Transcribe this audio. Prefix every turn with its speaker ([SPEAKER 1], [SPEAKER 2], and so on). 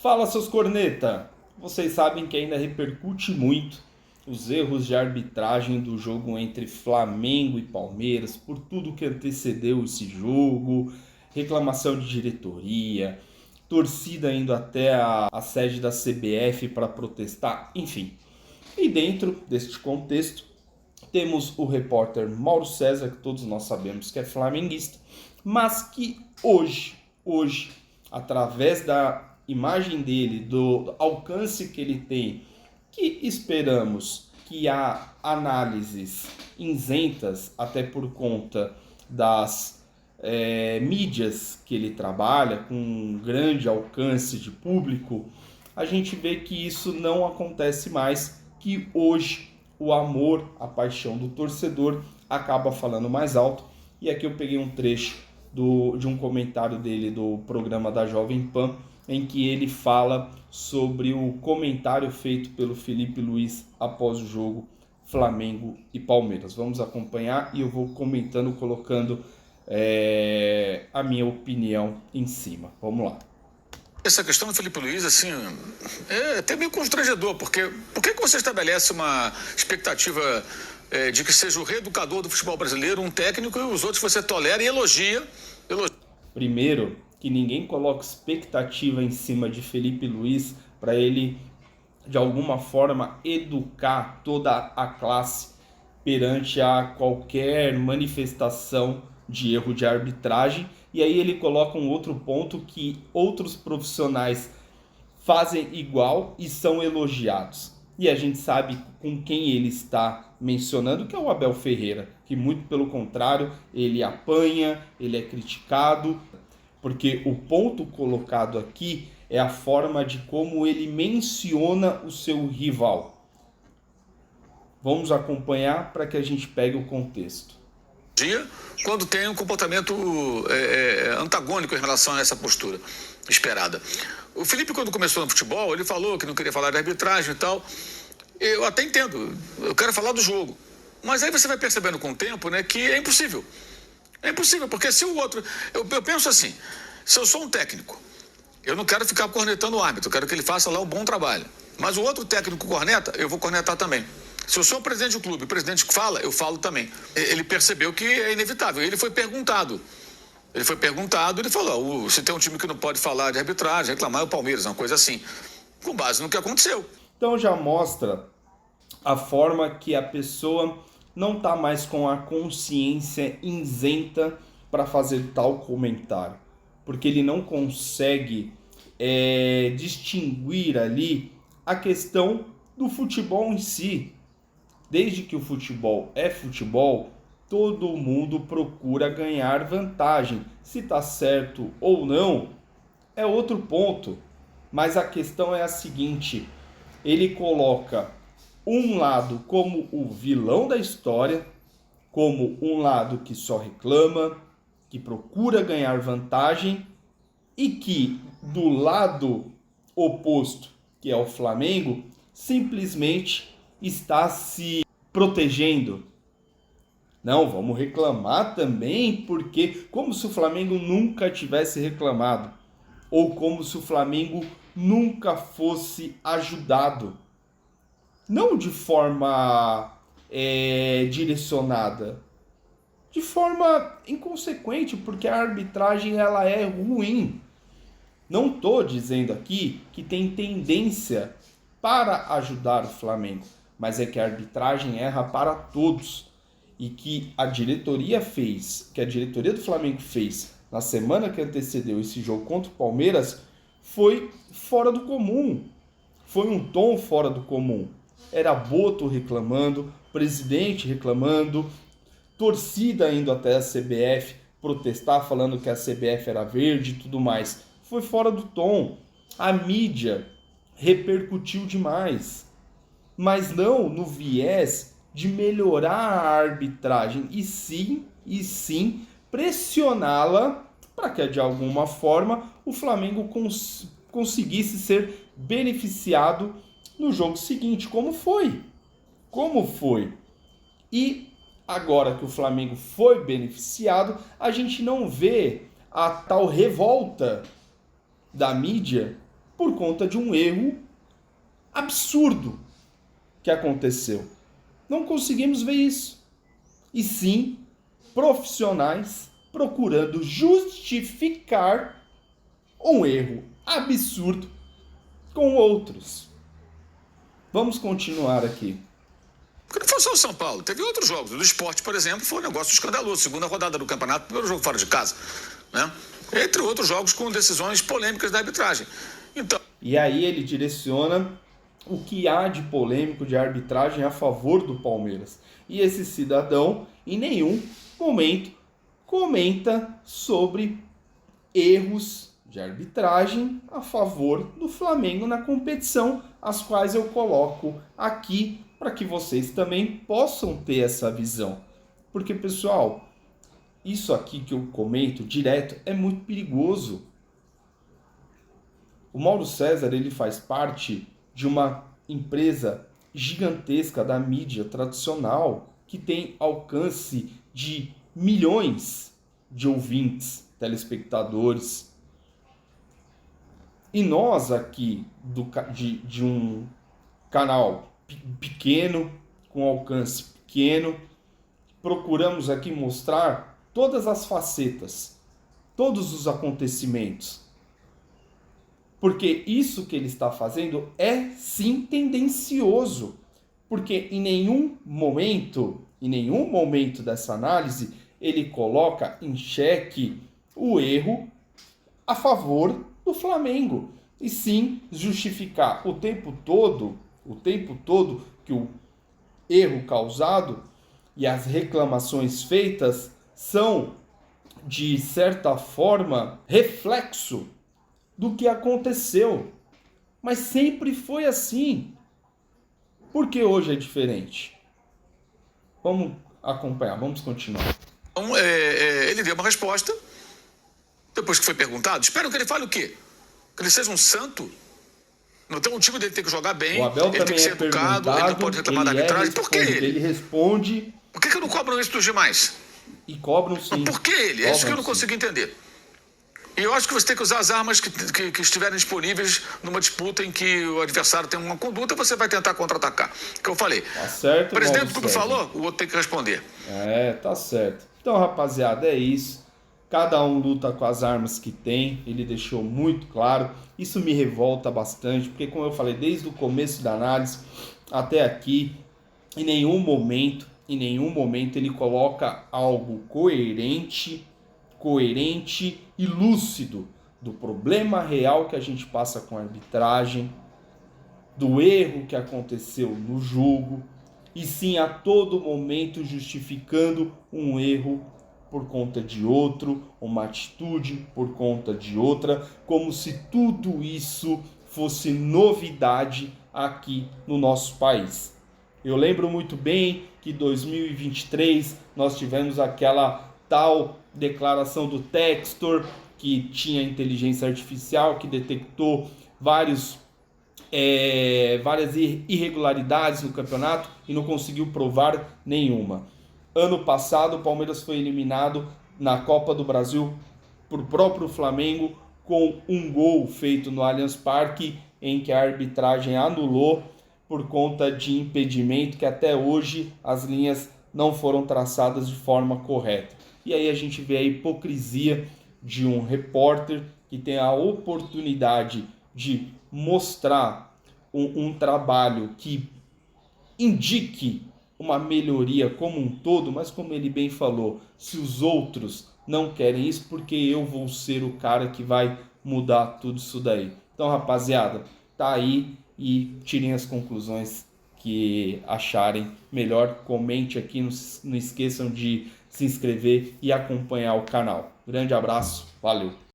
[SPEAKER 1] Fala, seus corneta! Vocês sabem que ainda repercute muito os erros de arbitragem do jogo entre Flamengo e Palmeiras, por tudo que antecedeu esse jogo, reclamação de diretoria, torcida indo até a sede da CBF para protestar, enfim. E dentro deste contexto, temos o repórter Mauro César, que todos nós sabemos que é flamenguista, mas que hoje, através da imagem dele, do alcance que ele tem, que esperamos que há análises isentas, até por conta das mídias que ele trabalha, com um grande alcance de público, a gente vê que isso não acontece mais, que hoje o amor, a paixão do torcedor acaba falando mais alto. E aqui eu peguei um trecho de um comentário dele do programa da Jovem Pan, em que ele fala sobre o comentário feito pelo Felipe Luiz após o jogo Flamengo e Palmeiras. Vamos acompanhar e eu vou comentando, colocando a minha opinião em cima. Vamos lá.
[SPEAKER 2] Essa questão do Felipe Luiz, assim, é até meio constrangedor, porque por que você estabelece uma expectativa de que seja o reeducador do futebol brasileiro, um técnico, e os outros você tolera e elogia?
[SPEAKER 1] Primeiro, que ninguém coloca expectativa em cima de Felipe Luiz para ele, de alguma forma, educar toda a classe perante a qualquer manifestação de erro de arbitragem. E aí ele coloca um outro ponto, que outros profissionais fazem igual e são elogiados. E a gente sabe com quem ele está mencionando, que é o Abel Ferreira, que muito pelo contrário, ele apanha, ele é criticado, porque o ponto colocado aqui é a forma de como ele menciona o seu rival. Vamos acompanhar para que a gente pegue o contexto.
[SPEAKER 2] Quando tem um comportamento antagônico em relação a essa postura esperada. O Felipe, quando começou no futebol, ele falou que não queria falar de arbitragem e tal. Eu até entendo, eu quero falar do jogo. Mas aí você vai percebendo com o tempo, né, que é impossível. É impossível, porque se o outro... Eu penso assim, se eu sou um técnico, eu não quero ficar cornetando o árbitro, eu quero que ele faça lá um bom trabalho. Mas o outro técnico corneta, eu vou cornetar também. Se eu sou o presidente do clube, o presidente que fala, eu falo também. Ele percebeu que é inevitável. Ele foi perguntado. Ele falou, se tem um time que não pode falar de arbitragem, reclamar é o Palmeiras, uma coisa assim. Com base no que aconteceu.
[SPEAKER 1] Então já mostra a forma que a pessoa não está mais com a consciência isenta para fazer tal comentário. Porque ele não consegue distinguir ali a questão do futebol em si. Desde que o futebol é futebol, todo mundo procura ganhar vantagem. Se está certo ou não, é outro ponto. Mas a questão é a seguinte, ele coloca um lado como o vilão da história, como um lado que só reclama, que procura ganhar vantagem, e que do lado oposto, que é o Flamengo, simplesmente está se protegendo. Não, vamos reclamar também, porque como se o Flamengo nunca tivesse reclamado, ou como se o Flamengo nunca fosse ajudado. Não de forma direcionada, de forma inconsequente, porque a arbitragem ela é ruim. Não estou dizendo aqui que tem tendência para ajudar o Flamengo, mas é que a arbitragem erra para todos. E que a diretoria do Flamengo fez na semana que antecedeu esse jogo contra o Palmeiras foi fora do comum. Foi um tom fora do comum. Era Boto reclamando, presidente reclamando, torcida indo até a CBF protestar, falando que a CBF era verde e tudo mais. Foi fora do tom. A mídia repercutiu demais. Mas não no viés de melhorar a arbitragem, e sim pressioná-la para que de alguma forma o Flamengo conseguisse ser beneficiado no jogo seguinte, como foi. E agora que o Flamengo foi beneficiado, a gente não vê a tal revolta da mídia por conta de um erro absurdo que aconteceu. Não conseguimos ver isso. E sim, profissionais procurando justificar um erro absurdo com outros. Vamos continuar aqui.
[SPEAKER 2] Porque não foi só o São Paulo, teve outros jogos. Do Sport, por exemplo, foi um negócio escandaloso. Segunda rodada do campeonato, primeiro jogo fora de casa, né? Entre outros jogos com decisões polêmicas da arbitragem. Então...
[SPEAKER 1] E aí ele direciona o que há de polêmico de arbitragem a favor do Palmeiras. E esse cidadão, em nenhum momento, comenta sobre erros de arbitragem a favor do Flamengo na competição, as quais eu coloco aqui para que vocês também possam ter essa visão. Porque, pessoal, isso aqui que eu comento direto é muito perigoso. O Mauro César, ele faz parte de uma empresa gigantesca da mídia tradicional que tem alcance de milhões de ouvintes, telespectadores. E nós aqui de um canal pequeno, com alcance pequeno, procuramos aqui mostrar todas as facetas, todos os acontecimentos. Porque isso que ele está fazendo é sim tendencioso. Porque em nenhum momento dessa análise, ele coloca em xeque o erro a favor do Flamengo. E sim justificar o tempo todo que o erro causado e as reclamações feitas são, de certa forma, reflexo do que aconteceu. Mas sempre foi assim. Por que hoje é diferente? Vamos acompanhar, vamos continuar.
[SPEAKER 2] Então, ele deu uma resposta, depois que foi perguntado. Espero que ele fale o quê? Que ele seja um santo? Então o time dele tem que jogar bem,
[SPEAKER 1] o Abel
[SPEAKER 2] ele tem que ser educado, ele não pode reclamar da arbitragem. Por que ele?
[SPEAKER 1] Ele responde.
[SPEAKER 2] Por que não cobram isso dos demais?
[SPEAKER 1] E cobram sim.
[SPEAKER 2] Mas por que ele? É isso que eu não consigo entender. E eu acho que você tem que usar as armas que estiverem disponíveis numa disputa em que o adversário tem uma conduta, você vai tentar contra-atacar. Que eu falei.
[SPEAKER 1] Tá certo,
[SPEAKER 2] o presidente do clube falou, o outro tem que responder.
[SPEAKER 1] Tá certo. Então, rapaziada, é isso. Cada um luta com as armas que tem, ele deixou muito claro. Isso me revolta bastante, porque como eu falei, desde o começo da análise até aqui, em nenhum momento ele coloca algo coerente e lúcido do problema real que a gente passa com a arbitragem, do erro que aconteceu no jogo, e sim a todo momento justificando um erro por conta de outro, uma atitude por conta de outra, como se tudo isso fosse novidade aqui no nosso país. Eu lembro muito bem que em 2023 nós tivemos aquela tal declaração do Textor, que tinha inteligência artificial, que detectou várias irregularidades no campeonato e não conseguiu provar nenhuma. Ano passado, o Palmeiras foi eliminado na Copa do Brasil por próprio Flamengo com um gol feito no Allianz Parque, em que a arbitragem anulou por conta de impedimento, que até hoje as linhas não foram traçadas de forma correta. E aí a gente vê a hipocrisia de um repórter que tem a oportunidade de mostrar um trabalho que indique uma melhoria como um todo, mas como ele bem falou, se os outros não querem isso, porque eu vou ser o cara que vai mudar tudo isso daí. Então, rapaziada, tá aí e tirem as conclusões que acharem melhor. Comente aqui, não esqueçam de se inscrever e acompanhar o canal. Grande abraço, valeu!